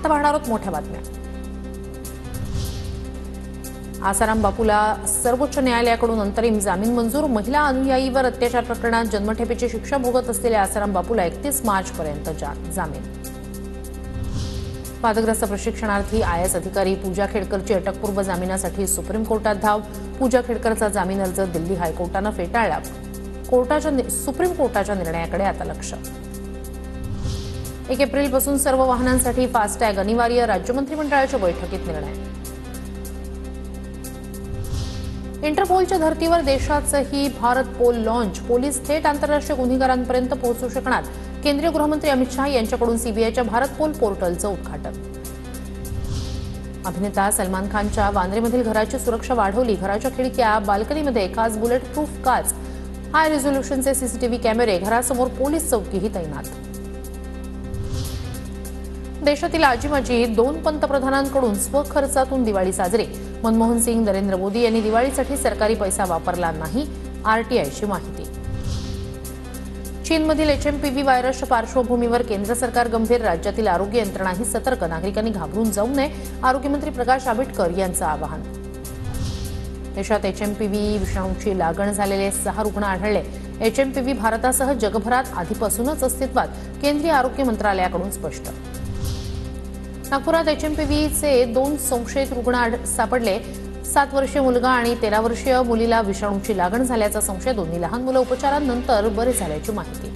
आता पाहणार आहोत मोठ्या बातम्या। आसाराम बापूला सर्वोच्च न्यायालयाकडून अंतरिम जामीन मंजूर। महिला अनुयायीवर अत्याचार प्रकरणात जन्मठेपेची शिक्षा भोगत असलेल्या आसाराम बापूला 31 मार्चपर्यंत जामीन। वादग्रस्त प्रशिक्षणार्थी आयएस अधिकारी पूजा खेडकरची अटकपूर्व जामिनासाठी सुप्रीम कोर्टात धाव। पूजा खेडकरचा जामीन अर्ज दिल्ली हायकोर्टाने फेटाळला। सुप्रीम कोर्टाच्या निर्णयाकडे आता लक्ष। 1 एप्रिलपासून सर्व वाहनांसाठी फास्टॅग अनिवार्य, राज्य मंत्रिमंडळाच्या बैठकीत निर्णय। इंटरपोलच्या धर्तीवर देशाचंही भारत पोल लॉन्च। पोलीस थेट आंतरराष्ट्रीय गुन्हेगारांपर्यंत पोहोचू शकणार। केंद्रीय गृहमंत्री अमित शाह यांच्याकडून सीबीआयच्या भारत पोल पोर्टलचं उद्घाटन। अभिनेता सलमान खानच्या वांद्रेमधील घराची सुरक्षा वाढवली। घराच्या खिडक्या, बाल्कनीमध्ये खास बुलेट प्रूफ काच, हाय रिझोल्यूशनचे सीसीटीव्ही कॅमेरे, घरासमोर पोलीस चौकीही तैनात। देशातील आजी-माजी 2 पंतप्रधानांकडून स्वखर्चातून दिवाळी साजरी। मनमोहन सिंग, नरेंद्र मोदी यांनी दिवाळीसाठी सरकारी पैसा वापरला नाही, आरटीआयची माहिती। चीनमधील एचएमपीव्ही व्हायरसच्या पार्श्वभूमीवर केंद्र सरकार गंभीर, राज्यातील आरोग्य यंत्रणाही सतर्क। नागरिकांनी घाबरून जाऊ नये, आरोग्यमंत्री प्रकाश आंबेडकर यांचं आवाहन। देशात एचएमपीव्ही विषाणूची लागण झालेले 6 रुग्ण आढळले। एचएमपीव्ही भारतासह जगभरात आधीपासूनच अस्तित्वात, केंद्रीय आरोग्य मंत्रालयाकडून स्पष्ट। नागपुरात एचएमपीव्हीचे 2 संशयित रुग्ण सापडले। 7 वर्षीय मुलगा आणि 13 वर्षीय मुलीला विषाणूची लागण झाल्याचा संशय। दोन्ही लहान मुलं उपचारानंतर बरे झाल्याची माहिती।